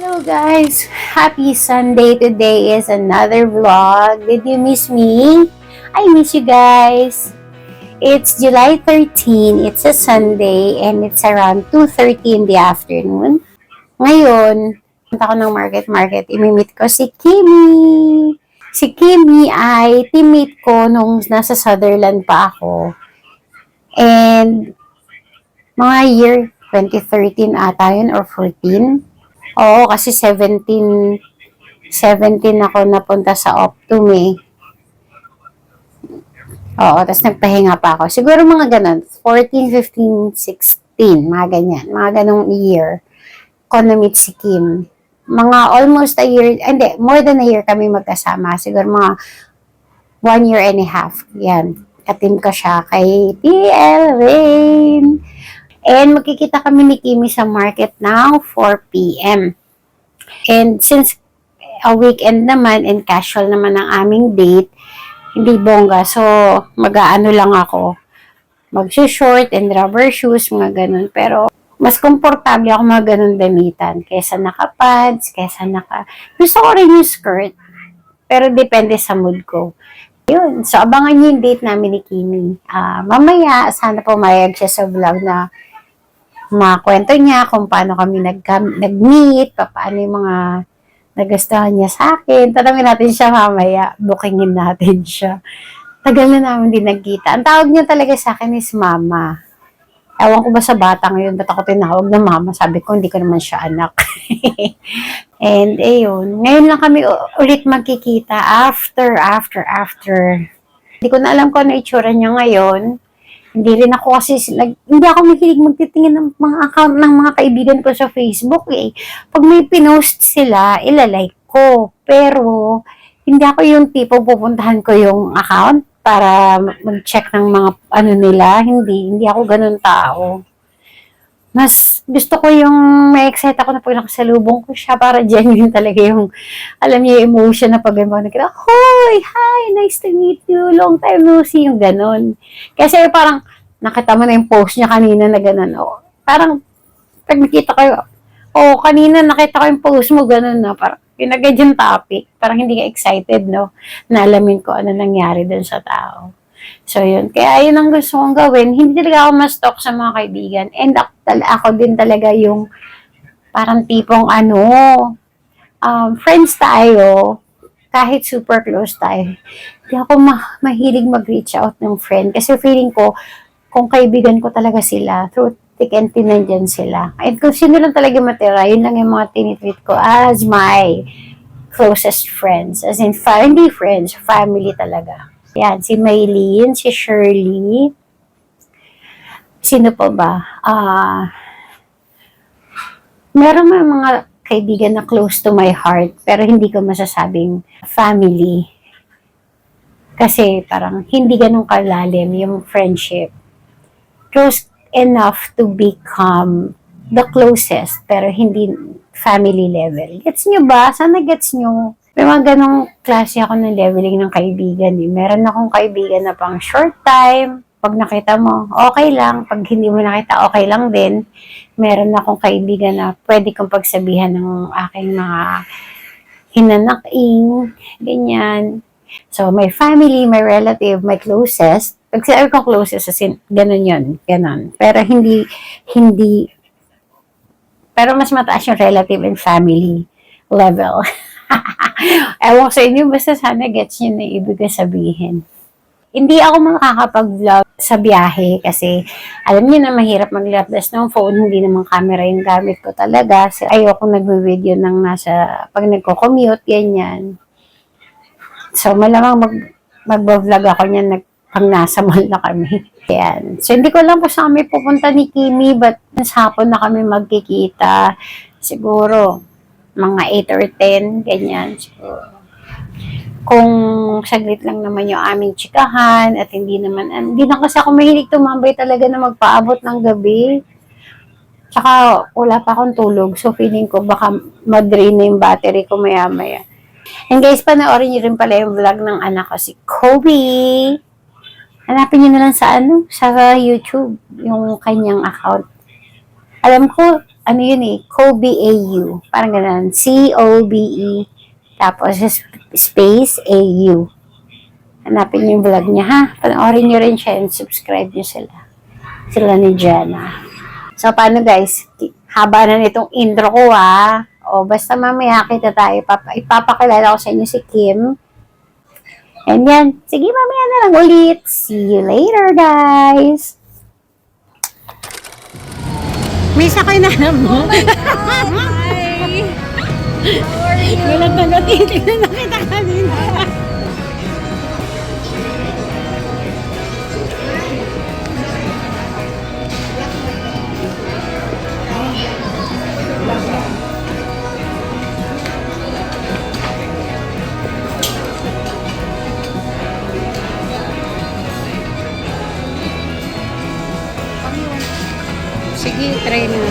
Hello guys! Happy Sunday! Today is another vlog. Did you miss me? I miss you guys! It's July 13. It's a Sunday and it's around 2:30 in the afternoon. Ngayon, punta ko ng market. Imimit ko si Kimi. Si Kimi ay teammate ko nung nasa Sutherland pa ako. And mga year 2013 ata yun or 14. Oo, kasi 17 ako napunta sa Optum eh. Oo, tapos nagpahinga pa ako. Siguro mga ganun, 14, 15, 16, mga ganyan. Mga ganong year. Ko na-meet si Kim. Mga almost a year, hindi, more than a year kami magkasama. Siguro mga 1 year and a half. Yan. Katim ko siya kay TL Rain. And magkikita kami ni Kimi sa market now, 4 p.m. And since a weekend naman and casual naman ang aming date, hindi bongga. So, mag-aano lang ako. Mag-short and rubber shoes, mga ganun. Pero, mas komportable ako mga ganun damitan. Kesa naka-pads, Gusto ko rin yung skirt. Pero depende sa mood ko. Yun. So, abangan niyo yung date namin ni Kimi. Mamaya, sana pumayag siya sa vlog na kwento niya kung paano kami nag-meet, paano yung mga nagustuhan niya sa akin. Tanungin natin siya mamaya, bookingin natin siya. Tagal na namin din nagkita. Ang tawag niya talaga sa akin is Mama. Ewan ko ba sa bata ngayon, ba't ako tinawag na Mama? Sabi ko, hindi ko naman siya anak. And ayun, ngayon lang kami ulit magkikita after. Hindi ko na alam kung ano itsura niya ngayon. Hindi rin ako kasi, hindi ako mahilig magtitingin ng mga account ng mga kaibigan ko sa Facebook eh. Pag may pinost sila, ilalike ko. Pero, hindi ako yung tipo pupuntahan ko yung account para mag-check ng mga ano nila. Hindi ako ganun tao. Mas gusto ko yung may excite ako na pag nakasalubong ko siya para genuine talaga yung, alam niya, yung emotion na pag nagkita, hoy, hi, nice to meet you, long time no see, yung ganun. Kasi parang, nakita mo na yung post niya kanina na ganun, oh, parang, pag nakita ko, oh, kanina nakita ko yung post mo, ganun na, parang, pinagad yung topic, parang hindi ka excited, no, na alamin ko ano nangyari dun sa tao. So, yun. Kaya, yun ang gusto kong gawin. Hindi talaga ako ma-stalk sa mga kaibigan. And ako din talaga yung parang tipong friends tayo, kahit super close tayo. Hindi ako mahilig mag-reach out ng friend. Kasi feeling ko, kung kaibigan ko talaga sila, through thick and thin, nandyan sila. And kung sino lang talaga matira, yun lang yung mga tinitreat ko as my closest friends. As in, hindi friends, family talaga. Yan, si Maylene, si Shirley. Sino pa ba? Meron mga kaibigan na close to my heart, pero hindi ko masasabing family. Kasi parang hindi ganun kalalim yung friendship. Close enough to become the closest, pero hindi family level. Gets nyo ba? Sana gets nyo. May mga ganong klase ako ng leveling ng kaibigan. Eh. Meron akong kaibigan na pang short time. Pag nakita mo, okay lang. Pag hindi mo nakita, okay lang din. Meron akong kaibigan na pwede kong pagsabihan ng aking mga hinanaking, ganyan. So, my family, my relative, my closest. Pag sabi ko closest, as ganun yun. Ganun. Pero pero mas mataas yung relative and family level. Ewan ko sa inyo, basta sana gets nyo na ibig sabihin. Hindi ako makakapag-vlog sa biyahe kasi alam niyo na mahirap mag-lapdas ng phone, hindi naman camera yung gamit ko talaga. So, ayoko nag-video ng pag nagko-commute, ganyan. So, malamang mag-vlog ako niyan pang nasa mall na kami. Yan. So, hindi ko lang po saan kami pupunta ni Kimi, but sa hapon na kami magkikita. Siguro, mga 8 or 10, ganyan. So, kung saglit lang naman yung aming chikahan at hindi na kasi ako mahilig tumambay talaga na magpaabot ng gabi. Tsaka wala pa akong tulog, so feeling ko baka ma-drain na yung battery ko maya-maya. And guys, panoorin niyo rin pala yung vlog ng anak ko, si Kobe. Hanapin niyo na lang sa YouTube, yung kanyang account. Alam ko, ano yun Kobe AU. Parang ganun, C-O-B-E, tapos space A-U. Hanapin niyo yung vlog niya, ha? Panoorin niyo rin siya and subscribe niyo sila. Sila ni Jenna. So, paano guys? Haba na nitong intro ko, ha? O, basta mamaya kita tayo. Ipapakilala ko sa inyo si Kim. And yan. Sige, mamaya na lang ulit. See you later, guys! May sakay na alam mo. Oh my God! Hi! How are you? Walang tanong-tingin na nakita kanina. Sige, try na.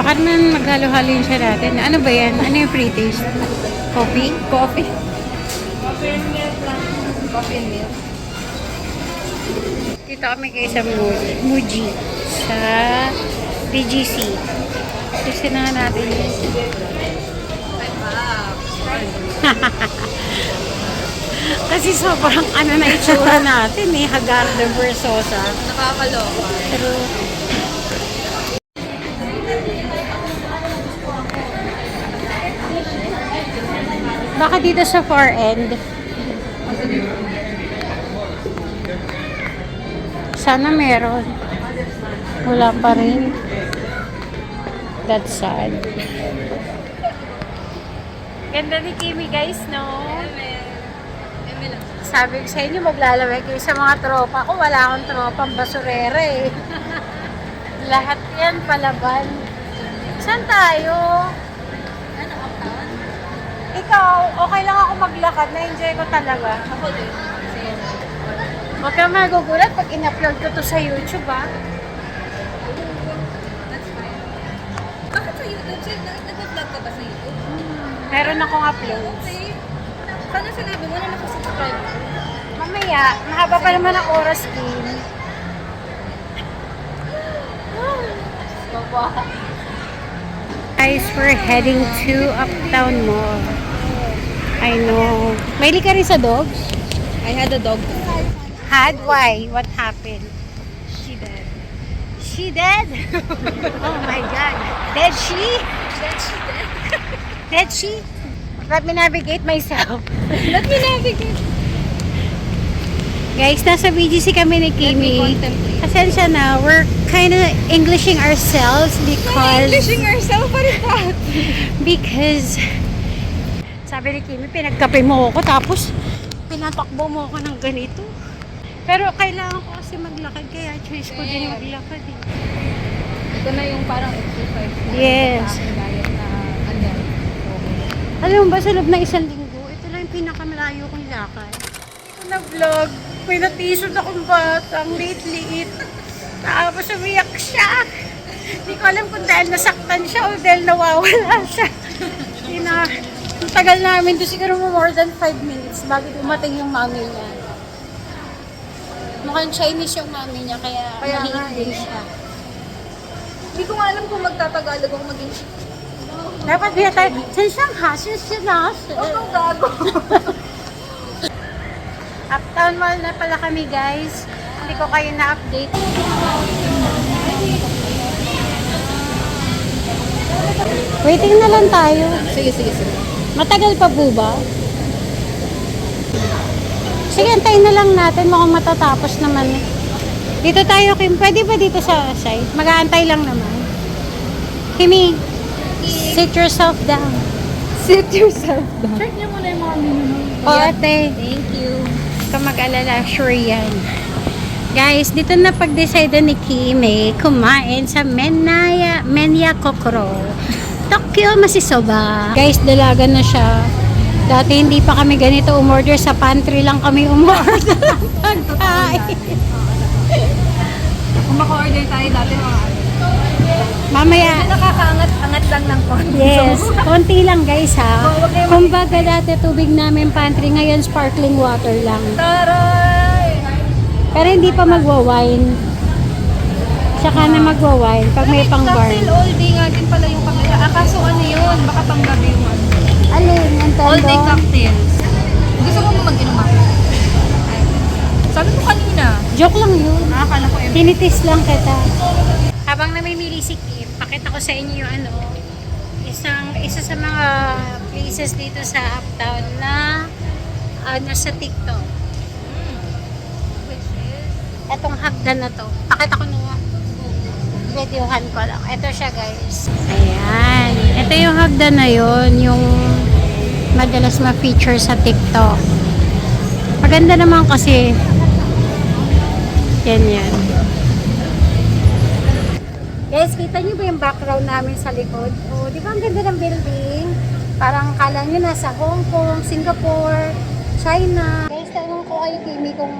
Baka naman maghalo-halo yun siya natin. Ano ba yan? Ano yung free taste? Coffee? Coffee. Coffee and milk lang. Coffee and milk. Dito kami kayo sa Muji. Sa BGC. Kasi na natin yun. Kasi sobrang ano na itsura natin Hagarda Versosa. Nakakaloka. Pero baka dito sa far end. Sana meron. Wala pa rin. That's sad. Ganda ni Kimi guys, no? Sabi ko sa inyo, maglalaway kayo sa mga tropa ko. Wala akong tropang basurera Lahat yan palaban. Saan tayo? Ano, uptown? Ikaw, okay lang ako maglakad. Na-enjoy ko talaga. Ako din. Sige. Huwag kang magugulat pag in-upload ko to sa YouTube, That's fine. Bakit sa YouTube? Nag-vlog ka ba sa YouTube? Meron akong upload. Okay. Sana sinabi mo na nakasubscribe ka. Mamaya, mahaba pa naman ang oras, Kim. Guys, we're heading to Uptown Mall. I know. Mahilig ka rin sa dogs? I had a dog. Had? Why? What happened? She dead. She dead? Oh my God. Dead she? Dead, she dead. Dead she? Let me navigate myself. Let me navigate. Guys, nasa BGC kami ni Kimi. contemplate. Pasensya na, we're kind of Englishing ourselves because... Englishing ourselves? What is that? Because, sabi ni Kimi, pinagkape mo ako, tapos pinatakbo mo ako ng ganito. Pero kailangan ko kasi maglakad, kaya choice ko din maglakad. Ito na yung parang exercise. Yes. Sa aking diet na andyan. Okay. Alam mo ba, sa loob ng isang linggo, ito lang yung pinakamalayo kong lakad. Ito na vlog, may natisod akong batang, liit-liit. Tapos umiyak siya. Hindi ko alam kung dahil nasaktan siya o dahil nawawala siya. Ang tagal namin doon, siguro more than 5 minutes bago dumating yung mami niya. Mukhang Chinese yung mami niya, kaya nag-i-English siya. Hindi ko nga alam kung magtatagalog ako maging Dapat biya tayo, saan siya ang gago. Uptown Mall na pala kami, guys. Hindi ko kayo na-update. Waiting na lang tayo. Sige. Matagal pa po ba? Sige, antayin na lang natin. Mukhang matatapos naman. Dito tayo, Kim. Pwede ba dito sa side? Mag-aantay lang naman. Kimi, sit yourself down. Sit yourself down. Check niyo muna yung mga menu. O, ate. Thank you. ka mag-alala, sure yan. Guys, dito na pag-decide ni Kimi kumain sa Menya Kokoro. Tokyo Masisoba. Guys, dalaga na siya. Dati hindi pa kami ganito umorder, sa pantry lang kami umorder ng pagkain. Kung maka-order tayo dati mga Mamaya, nakakaangat-angat lang ng konti. yes, konti lang guys ha. Kumbaga dati tubig namin pantry, ngayon sparkling water lang. Taray! Pero hindi pa magwa-wine. Tsaka na magwa-wine pag may pang bar. Cocktail all day nga din pala yung kamera. Kaso ano yun? Baka pang gabi yung ano. Alin, All day Nintendo? cocktails. Gusto mo mag-inom ako? Sabi mo kanina. Joke lang yun. Akala ko Tinitis lang kita. Habang namimili si Kim, pakita ko sa inyo yung ano, isa sa mga places dito sa Uptown na nasa TikTok. Which is? Etong hagdan na to. Pakita ko na videohan ko lang. Ito siya guys. Ayan. Ito yung hagdan na yon, yung madalas ma-feature sa TikTok. Maganda naman kasi. Yan. Guys, kita niyo ba yung background namin sa likod? Oh, di ba ang ganda ng building? Parang kala nyo nasa Hong Kong, Singapore, China. Guys, tanong ko kay Kimi kung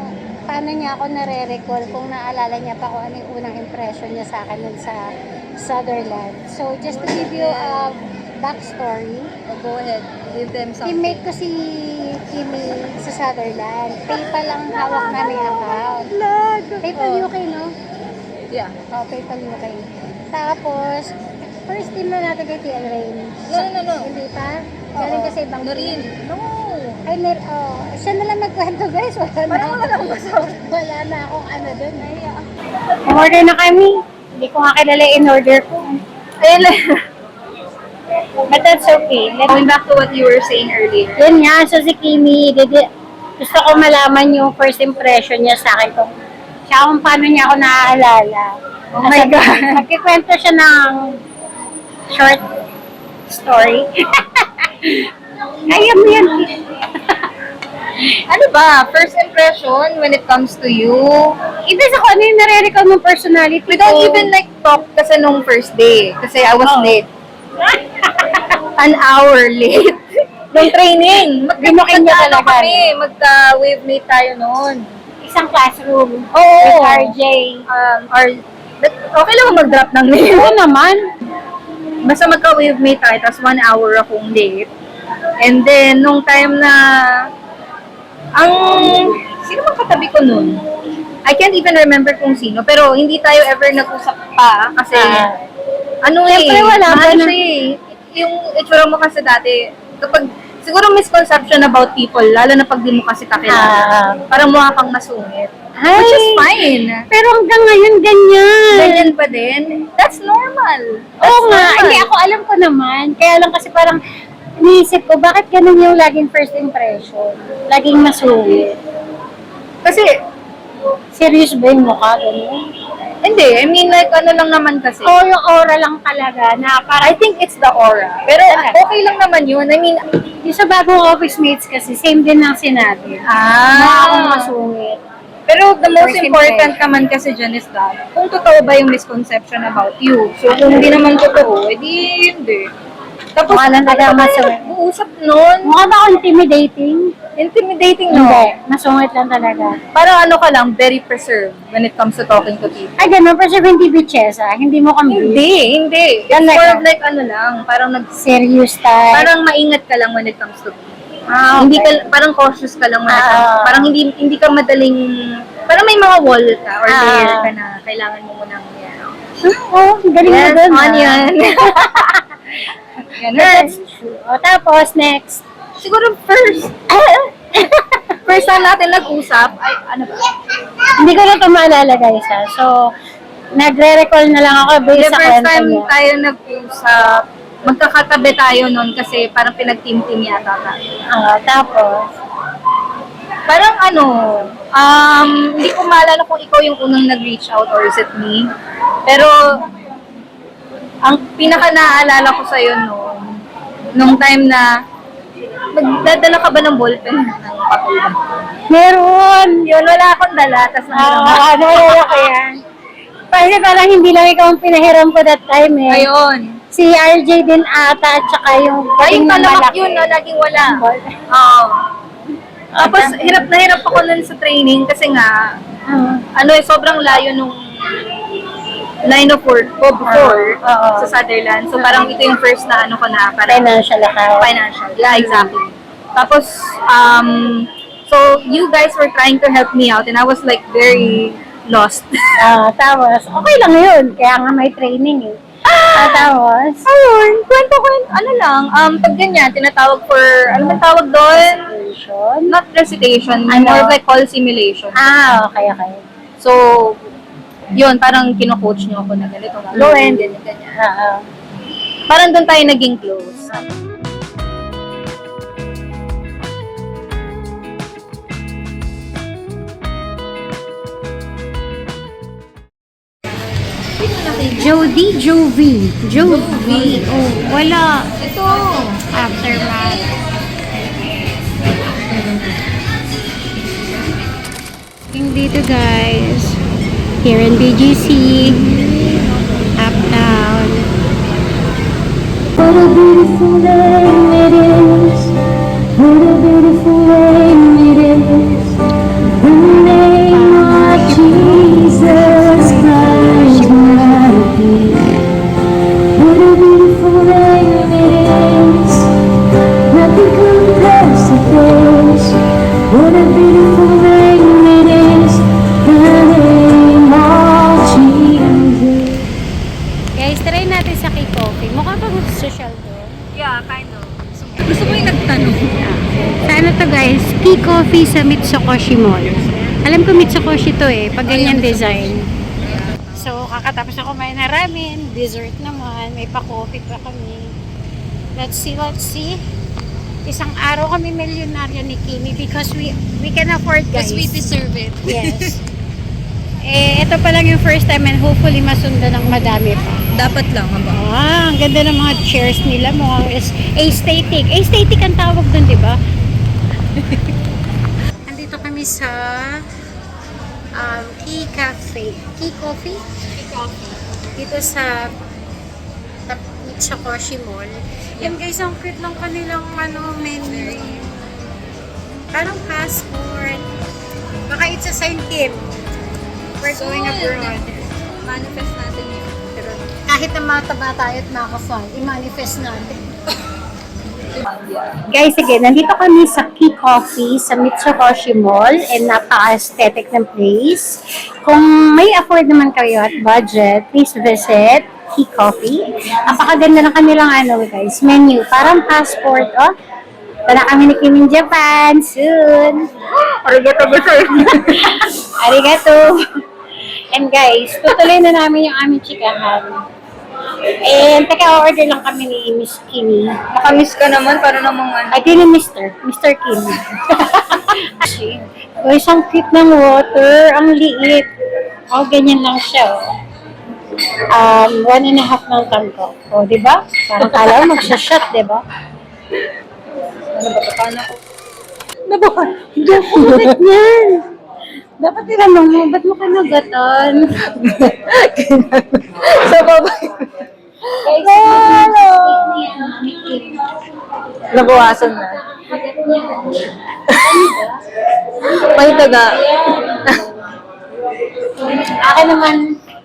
paano niya ako nare-recall, kung naalala niya pa kung ano yung unang impression niya sa akin dun sa Sutherland. So, just to give you a backstory, Go ahead. Give them something. teammate ko si Kimi sa Sutherland. PayPal ang hawak namin account. PayPal UK, no? Yeah. Oh, PayPal UK. Tapos, first team na natin kay TL Rain. No. Hindi pa? Galing kasi ibang Noreen. team. No. Ay, siya na lang nagkwento guys. Wala na akong ano dun. Order na kami. Hindi ko nga kilala in-order ko. Ayun lang. But that's okay. Going back to what you were saying earlier. Yan nga, so si Kimi, gusto ko malaman yung first impression niya sa akin kung siya kung paano niya ako naaalala. Oh my God. Magkikwento siya ng short story. Kaya mo yan. Ano ba? First impression when it comes to you? Iba sa kung ano yung nare-recall mong personality We don't ko. even like talk kasi nung first day. Kasi I was late. An hour late. Nung training. Binukin niya talaga. Kami. Magka-wave mate tayo noon. Isang classroom. Oo. With RJ. Okay lang mag-drop ng name. Oo naman. Basta magka-wave mate tayo, tapos 1 hour akong late. And then, nung time na, sino bang katabi ko nun? I can't even remember kung sino, pero hindi tayo ever nag-usap pa, kasi, Siyempre, wala mahal pa siya na- eh. Yung itsura mo kasi dati, kapag, siguro misconception about people, lalo na pag di mo kasi kakilala, parang mukha kang masungit. Ay, Which is fine. pero hanggang ngayon, ganyan. Ganyan pa din. That's normal. Oo nga, normal. hindi ako alam ko naman. Kaya lang kasi parang iniisip ko, bakit ganun yung laging first impression? Laging masungit. Kasi, Serious ba yung mukha? Ganun? hindi. I mean, like, ano lang naman kasi. Oo, yung aura lang talaga na parang, I think it's the aura. Pero, okay lang naman yun. I mean, yung sa bagong office mates kasi, same din ang sinabi. Mukha akong masungit. Pero the most First important naman kasi dyan is that, kung totoo ba yung misconception about you. So, kung hindi naman totoo, edi hindi. Tapos, Mukha lang talaga ano ba masungit. yung uusap nun? Mukha ba ako intimidating? Intimidating, no? Hindi, masungit lang talaga. Parang ano ka lang, very preserved when it comes to talking to people. Ay, ganun, pero sabi hindi bitchesa, hindi mo kami Hindi. It's Talaga? more of like ano lang, parang serious type. parang maingat ka lang when it comes to people. Ah, Hindi okay. ka, parang cautious ka lang when it comes to, parang hindi ka madaling, parang may mga wall ka or layer ka na kailangan mo munang yan. Oo, galing mo Yes, dun. on yan. Ganun. That's true. O, tapos, next. Siguro first time natin nag-usap, ay ano ba? Hindi ko na ito maalala, guys, ha. So, nagre-recall na lang ako The based sa first kwento time niya. tayo nag-usap, magkakatabi tayo nun kasi parang pinag-team-team yata tayo. Tapos, Parang ano, hindi ko maalala kung ikaw yung unang nag-reach out or is it me. Pero, ang pinaka naaalala ko sa'yo nung time na Nagdadala ka ba ng ballpen? Ng papel ba? Meron! Yun, wala akong dala. Tapos Naalala ko yan. Kasi parang hindi lang ikaw ang pinahiram ko that time eh. Ayun. Si RJ din ata, at saka yung Ay, yung na talamak malaki. yun, no? Laging wala. Oo. Tapos, hirap na hirap ako nun sa training kasi nga, sobrang layo nung line of work ko before Oo. sa Sutherland. So, parang ito yung first na ano ko na, parang Financial account. financial. Yeah, exactly. Tapos, so, you guys were trying to help me out and I was like very lost. Tapos, okay lang yun. Kaya nga may training eh. Tapos, Ayun, kwento, ano lang, pag ganyan, tinatawag for, ano ba tawag doon? station. Not recitation, Ano? more of like call simulation. Okay. So, yun, parang kino-coach niyo ako na ganito nga. Low end, ganyan. Parang doon tayo naging close. Jovi. Oh, wala. Ito. Aftermath. Yung dito guys. Here in BGC. Uptown. What a beautiful name it is. What a beautiful name it is. The name of Jesus Christ, my King. What a beautiful name it is. Nothing compares to this. What a beautiful name it is. The name of Jesus. Guys, try natin sa K-Coffee. Mukha pang social to. Yeah, kind of. Gusto mo yung nagtanong? Sa ano to guys? K-Coffee sa Mitsukoshi Mall. Alam ko Mitsukoshi to eh. Pag ganyan design. So, kakatapos na kumain na ramen. Dessert naman. May pa-coffee pa kami. Let's see. Isang araw kami milyonaryo ni Kimi because we can afford guys. Because we deserve it. Yes. Ito pa lang yung first time and hopefully masundan ng madami pa. Dapat lang, ba? Ang ganda ng mga chairs nila. Mukhang aesthetic. Aesthetic ang tawag dun, di ba? Andito kami sa Key Cafe. Key Coffee? Key Coffee. Dito sa Mitsukoshi Mall. Yan guys, ang cute lang kanilang menu. Parang passport. Baka it's a sign, Kim. We're going abroad. Manifest natin yun. Kahit na mataba tayo at makafun, i-manifest natin. Guys, again, nandito kami sa Key Coffee sa Mitsukoshi Mall and napaka-aesthetic ng place. Kung may afford naman kayo at budget, please visit Key Coffee. Napakaganda ng kanilang guys, menu. Parang passport, oh. Para kami ni Kim in Japan soon. Arigato, Arigato. And guys, tutuloy na namin yung aming chikahan. And order lang kami ni Miss Kimi. Makamiss ka naman, para namang ano. Ay, din ni Mr. Kim. Guys, ang cute ng water. Ang liit. Ganyan lang siya. 1.5 ng tangko. Di ba? Parang kala mo magsha-shot, di ba? Ano ba, paano ko? Nabahan. Hindi ako ulit yan. Dapat tinanong mo, ba't mo ka nagatan? Sa baba. Guys, Nabawasan na. May taga. Akin naman,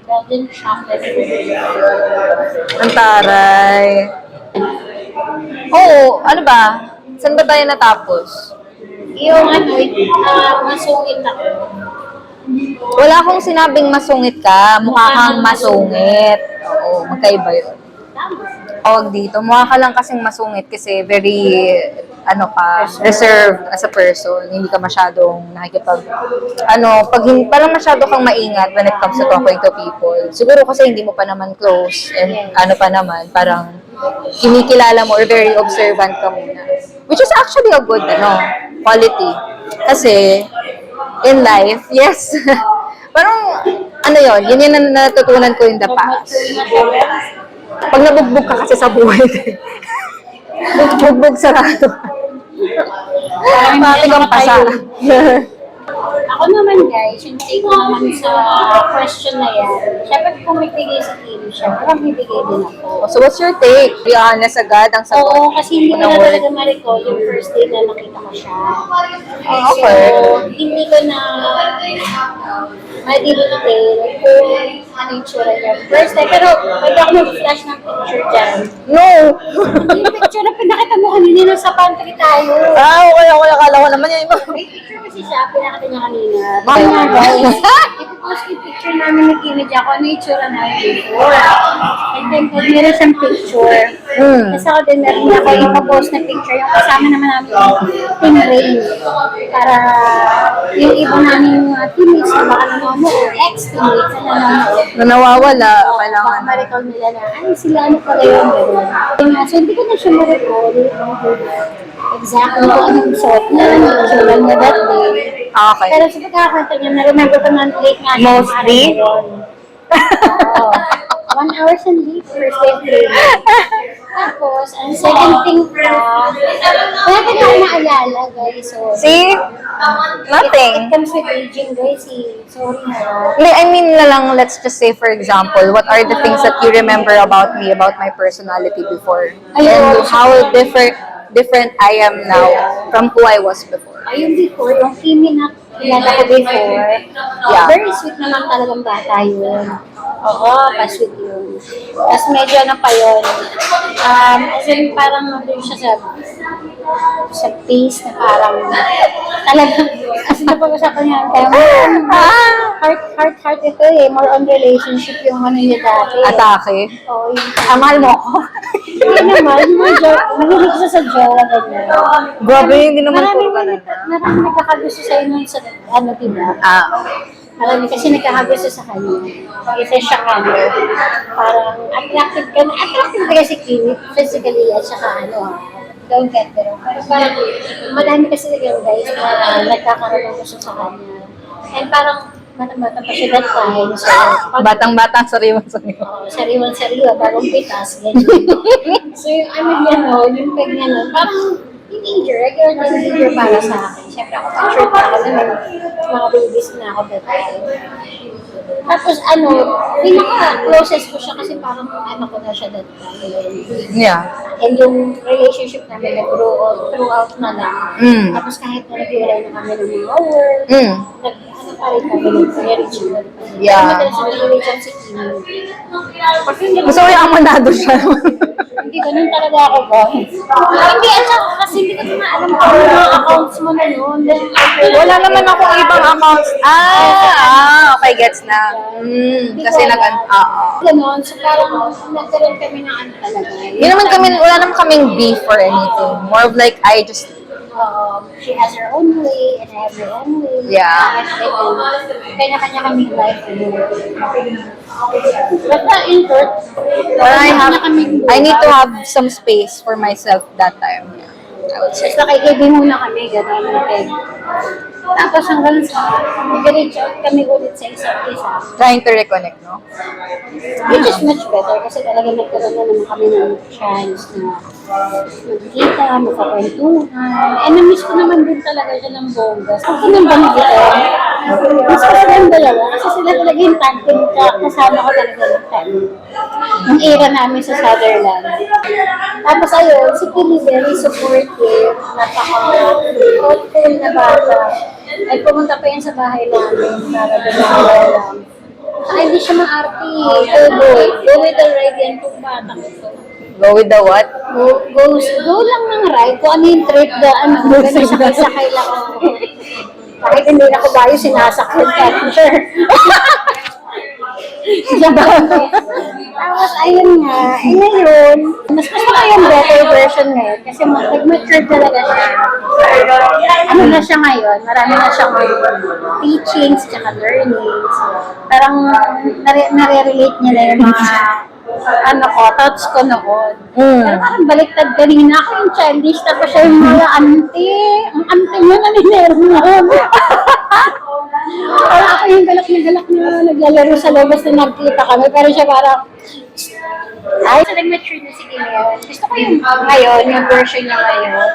Belgian chocolate. Ang taray. Oo, ano ba? Saan ba tayo natapos? Yung masungit ako. Wala akong sinabing masungit ka. Mukha kang masungit. Oo, magkaiba yun. Tawag dito. Mukha ka lang kasing masungit kasi very, reserved as a person. Hindi ka masyadong parang masyado kang maingat when it comes to talking to people. Siguro kasi hindi mo pa naman close and parang kinikilala mo or very observant ka muna. Which is actually a good, quality. Kasi, in life, yes. Parang, yun yung natutunan ko in the past. Pag nabugbog ka kasi sa buhay, bugbog sarado. Pati kang pasa. Ako naman guys, yung take ko naman sa question na yan, syempre kung magbigay si Kim, syempre magbibigay din ako. So what's your take? Be honest agad ang sagot. Oo, kasi hindi ko Unang na word. talaga ma-recall yung first day na nakita ko siya. Okay. So, hindi ko na ma-detail kung ano yung tsura niya. First time, pero pwede ako mag-flash ng picture dyan. No! Yung picture na pinakita mo kanina nung sa pantry tayo. Okay, ako nakala ko naman yun. May picture kasi siya, pinakita niya kanina. Okay. Kaya guys, ipopost yung picture namin ni Kimi Jack kung ano yung tsura namin before. And then, kung meron siyang picture, kasi ako din meron niya ako ipopost na picture, yung kasama naman namin yung Team Rain. Para yung iba namin mga teammates na baka nanonood, ex-teammates na nanonood, Na nawawala, kailangan. baka ma-recall nila na, ay sila ano pala yun, gano'n. Yun nga, so hindi ko na siya ma-recall exactly kung anong suot niya, anong tsura niya that day. Okay. Pero sa pagkakanta niya, na-remember ko na late nga siya. Mostly? Oo. 1 hour and late, first day of training. Tapos, ang second thing pa, wala ka na ako maalala, guys. So, See? Nothing. It comes with aging, guys. Sorry na. Hindi, I mean na lang, let's just say for example, what are the things that you remember about me, about my personality before? And how different I am now from who I was before. Ayun before, yung Kimi na kilala ko before, Yeah. very sweet naman talagang bata yun. Oo, pa-sweet yun. Tapos medyo ano pa yun, as in parang nandun siya sa pace na parang talagang, as in napag-usapan niya, kaya heart ito eh, more on relationship yung ano niya dati. Atake. Oo, yung Amal mo ako. hindi naman, yung joke, nahilig siya sa jowa, ganyan. Grabe, hindi naman Marami po ka na. marami nagkakagusto sa inyo sa ano, diba? Okay. Marami kasi nagkakagusto sa kanya. Isa siya kanya. Parang attractive ka na. Attractive ka si Kimi, physically at saka ano, don't get pero parang madami kasi yung guys na nagkakaroon ng gusto sa kanya. And parang bata-bata pa siya that time. So, Batang-batang, sariwa-sariwa. sariwan-sariwa, bagong pitas, ganyan. So yung ano niya no, yung peg niya no, parang teenager, regular teenager para sa akin. Siyempre ako picture pa ako naman, mga babies na ako that time. Tapos ano, pinaka-closest ko siya kasi parang ano ko na siya that time. Yeah. And yung relationship namin nag-grow throughout na lang. Mm. Tapos kahit na nag-iwalay na kami ng mga work, Mm. ano pa rin kami nag-reach. Yeah. Madalas na nag-reach ang si Kimi. Kasi hindi Gusto ko yung amanado siya. hindi ganun talaga ako ba? Hindi, at saka kasi hindi ko na alam kung ano mga accounts mo na yun. Wala naman akong ibang accounts. Okay, gets na. Kasi Ganon, so parang nagkaroon kami ng ano talaga. Hindi naman kami, wala naman kaming beef or anything. More of like, I just, She has her own way, and I have her own way. Yeah. Kanya-kanya kaming life. Basta in short, I need to have some space for myself that time. I would say. Basta kay muna kami, gano'n. Tapos hanggang sa nag-reach out kami ulit sa isa't isa. Trying to reconnect, no? Which is much better kasi talaga nagkaroon na naman kami ng chance na magkita, magkakwentuhan. And na-miss ko naman din talaga siya ng bongga. Sa akin ng banggitan, mas ko silang dalawa kasi sila talaga yung tag team kasama ko talaga ng time. Yung era namin sa Sutherland. Tapos ayun, si Kimi very supportive, napaka-thoughtful na bata. Ay pumunta pa yan sa bahay namin para dumalang. Saka hindi siya ma-arte eh. Go with the ride yan kung batang ito. Go with the what? Go lang ng ride. Kung ano yung trip na ano, ganun sakay lang ako. Kahit hindi na ko bayo, sinasakyan ka. Sure. Tapos ayun nga, ngayon, mas gusto ko yung better version ngayon kasi nag-mature talaga siya. Ano na siya ngayon, marami na siyang teachings tsaka learnings. Parang nare-relate niya na yung mga thoughts ko noon. Pero parang baliktad kanina ako yung childish tapos siya yung mga ang ante mo na ninero mo. Parang ako yung galak na naglalaro sa labas na nagkita kami. Pero siya parang, Ay, so nag-mature na si Kim ngayon. Gusto ko yung ngayon, yung version niya ngayon.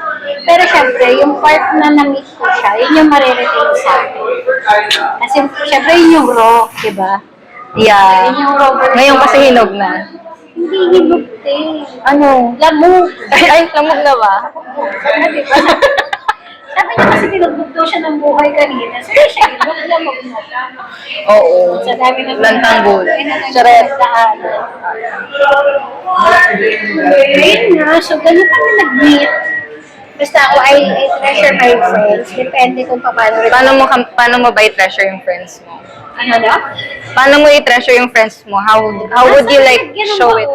Pero syempre, yung part na na-meet ko siya, yun yung mariretain sa akin. Kasi syempre yun yung raw, di ba? Yeah. Yun yung raw version. Ngayon kasi hinog na. Hindi hinog Ano? Lamog. Ay, lamog na ba? Di ba? Sabi niya kasi tinugbog daw siya ng buhay kanina. So siya, lamog na siya. Oo. Sa dami ng Lantang gulay. Charet. Ayun nga, so ganun kami nag-meet. Basta ako, I treasure my friends. Depende kung paano. Paano mo ba i-treasure yung friends mo? Ano na? Paano mo i-treasure yung friends mo? How would you like show it?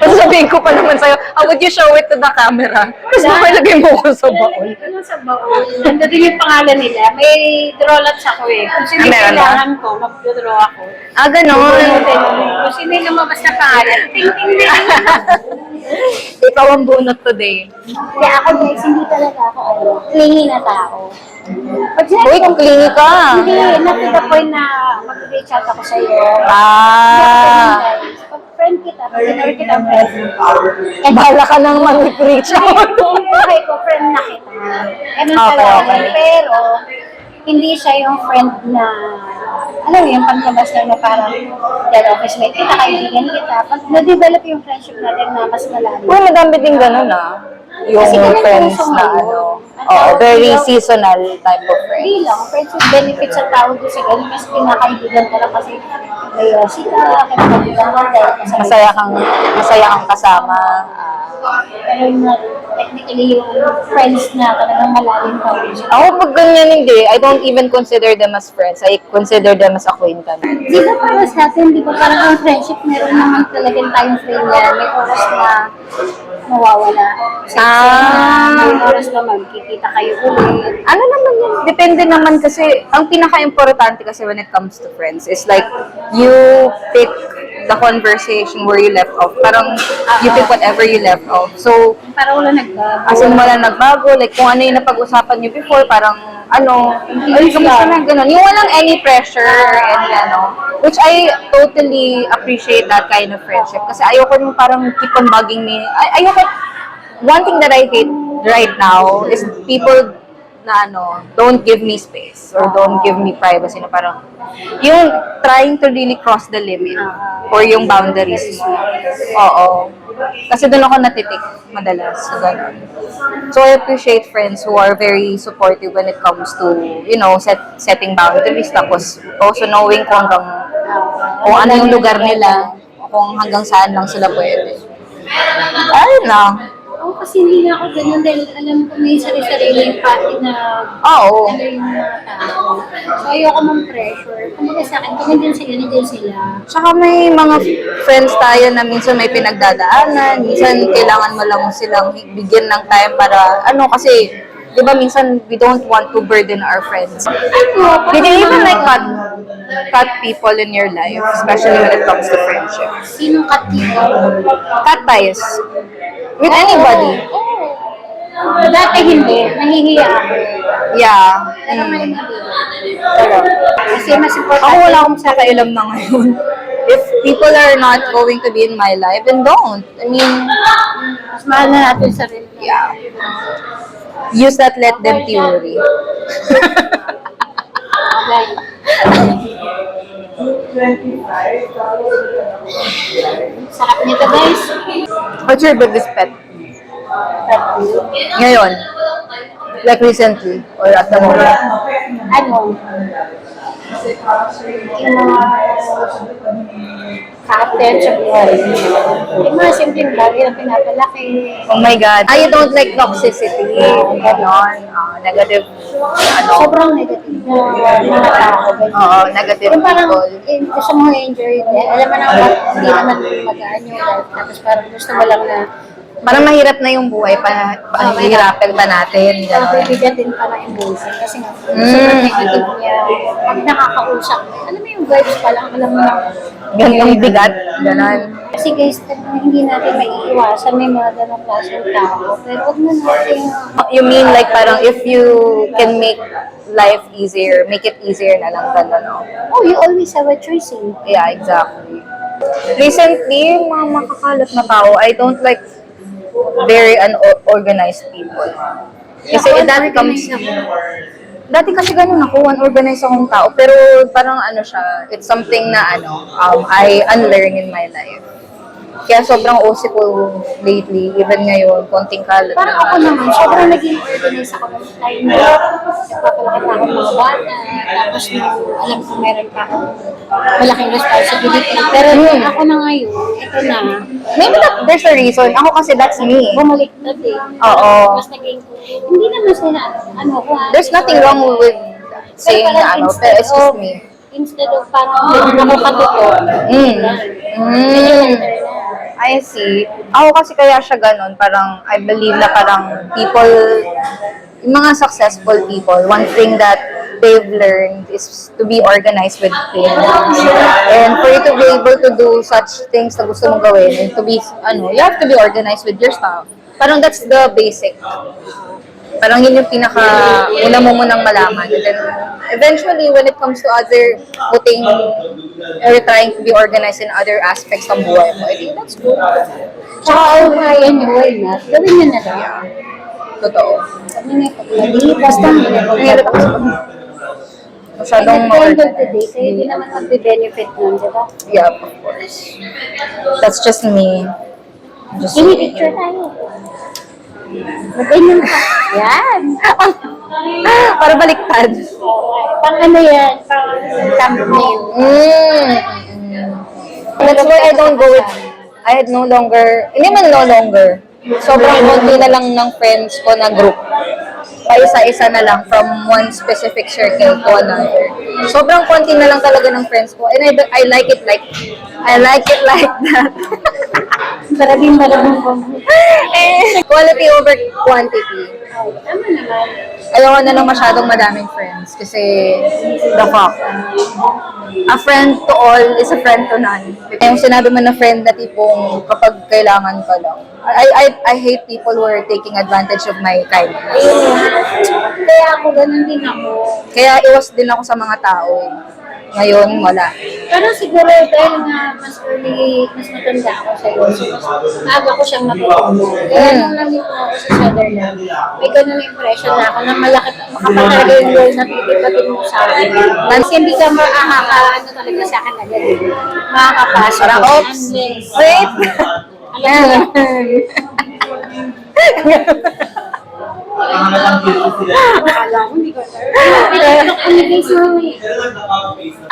Tapos sabihin ko pa naman sa'yo, how would you show it to the camera? Tapos makalagay mo ko sa baon. Lalagay ko lang sa baon. Nandun yung pangalan nila. May drawlets ako eh. Kung sino yung Meron ba? kailangan ko, mag-draw ako. Ah, ganon. Kung sino yung lumabas na pangalan, ting-ting din. Ikaw ang bunot today. Kaya ako guys, hindi talaga ako clingy na tao. Pag Uy, kung clingy ka. Hindi, not to the point na mag-reach out ako sa'yo. Ah. Pag friend kita, pag dinner kita, friend. Bahala ka nang mag-reach out. Okay ko, friend na kita. Ganun Okay, talaga. okay. Pero, hindi siya yung friend na, alam mo yung panlabas lang na parang, yan, office mate kita, kaibigan kita. Pag na-develop yung friendship natin na mas malalim. Uy, madami din ganun ah. Yung Kasi ganun friends puso na ngayon. ano. Ang Oh, tawag very nila- seasonal type of friends. Hindi lang, friends with benefits ang tawag ko sa ganun. Mas kinakaibigan ka lang kasi may sika, kinakaibigan ka dahil Masaya kang kasama. pero yung technically yung friends na talagang malalim pa rin siya. Ako pag ganyan hindi, I don't even consider them as friends. I consider them as acquaintance. Di ba para sa atin, di ba parang ang friendship, meron naman talagang time frame niya, may oras na mawawala. May oras naman, kikita kayo ulit. Ano naman yun? Depende naman kasi, ang pinaka-importante kasi when it comes to friends is like, you pick the conversation where you left off. Parang, you pick whatever you left off. So, Parang wala nagbago. as in wala nagbago, like kung ano yung napag-usapan nyo before, parang, ay, kamusta na, ganun. Yung walang any pressure, any which I totally appreciate that kind of friendship. Kasi ayoko yung parang keep on bugging me. Ayoko, one thing that I hate right now is people na don't give me space or don't give me privacy na parang, yung trying to really cross the limit or yung boundaries mo. Oo. Kasi doon ako natitik madalas. So, ganun. So, I appreciate friends who are very supportive when it comes to, setting boundaries. Tapos, also knowing kung ano yung lugar nila, kung hanggang saan lang sila pwede. Ayun lang. Oo, kasi hindi na ako ganun dahil alam ko may sarili-sariling party na Oo. ano yung mga tao. So, ayoko mong pressure. Kumbaga sa akin, kung nandiyan sila, nandiyan sila. Tsaka may mga friends tayo na minsan may pinagdadaanan, minsan kailangan mo lang silang bigyan ng time para, kasi, di ba minsan we don't want to burden our friends. Ano? Did you even like cut people in your life, especially when it comes to friendship? Sinong katito? Cut ties. With anybody. Oo. Dati hindi. Nahihiya ako. Yeah. Pero ngayon hindi. Kasi mas important. Ako wala akong sakailam na ngayon. If people are not going to be in my life, then don't. I mean, Mas mahal na natin sarili. yeah. Use that let them theory. Okay. Sarap nito guys. What's your biggest pet? Ngayon? Like recently? Or at the moment? Ano? Yung mga ka-attend sa buhay. Yung mga simpleng bagay na pinapalaki. Oh my God. You don't like toxicity. Ganon. Negative. Sobrang negative na mga tao. Oo, negative Yung parang people. gusto mo enjoy din. Alam mo naman, hindi naman magaan yung life. Tapos parang gusto mo lang na Parang mahirap na yung buhay hihirapin pa natin. parang Ganon. bibigatin pa na yung buhay. Kasi nga, sobrang negative niya. Pag nakakausap, alam mo yung vibes pa lang, alam mo na. Ganong bigat. Ganon. Kasi guys, talagang hindi natin maiiwasan may mga ganong klaseng tao. Pero huwag na natin, You mean like parang if you can make life easier, make it easier na lang. Ganon. oh, you always have a choice eh. Yeah, exactly. Recently, yung mga makakalat na tao, I don't like very unorganized people. Kasi that comes... Dati kasi ganun ako, unorganized akong tao, pero parang ano siya, it's something na I unlearn in my life. Kaya sobrang OC ko lately, even ngayon, konting kalat. Parang ako naman, sobrang naging organized ako ng time na nagpapalaki pa ako ng mga bata, tapos alam ko meron pa akong malaking responsibility. Pero nung ako na ngayon, ito na, Maybe there's a reason. Ako kasi that's me. bumalik na din. Oo. Mas naging, hindi naman sila, There's nothing wrong with saying na pero it's just me. Instead of parang ako katuto, I see. Ako kasi kaya siya ganun, parang I believe na parang people, yung mga successful people, one thing that they've learned is to be organized with things. And for you to be able to do such things na gusto mong gawin, and to be, you have to be organized with your stuff. Parang that's the basic. Parang yun yung una mo munang malaman. And then, eventually, when it comes to other putting or trying to be organized in other aspects ng buhay mo, I think that's good. Tsaka ayaw nyo, why not? Gawin nyo na lang. Totoo. Sabi nga, mali, basta Nangyari ako sa masyadong at the end of the day, kayo din naman magbe-benefit nun, di ba? Yeah, of course. That's just me. Just Picture tayo. Mag-ganyan ka. Yan. para baliktad. Pang ano yan? Pang thumbnail. That's why I don't go with, I had no longer, hindi man no longer. Sobrang konti na lang ng friends ko na group. Paisa-isa na lang from one specific circle to another. Sobrang konti na lang talaga ng friends ko. And I like it like that. Maraming Quality over quantity. Tama naman. Ayoko na lang masyadong madaming friends kasi the fuck. A friend to all is a friend to none. Yung sinabi mo na friend na tipong kapag kailangan ka lang. I hate people who are taking advantage of my kindness. Kaya ako, ganun din ako. Kaya iwas din ako sa mga tao eh. Ngayon, wala. Pero siguro dahil nga mas early, mas matanda ako sa iyo. So, mas maaga ko siyang natutunan. Kaya nung nandito ako sa Sutherland, may ganun na impression na ako na malaki, makapatalaga yung role na titipatin mo sa akin. Kasi hindi ka ano talaga sa akin agad. Makakapasok. Parang, oops, wait! Akala ko, hindi ko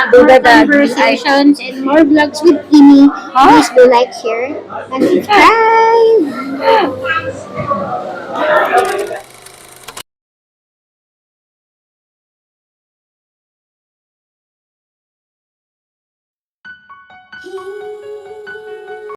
more conversations and more vlogs with Imi. Please do like, share, and subscribe!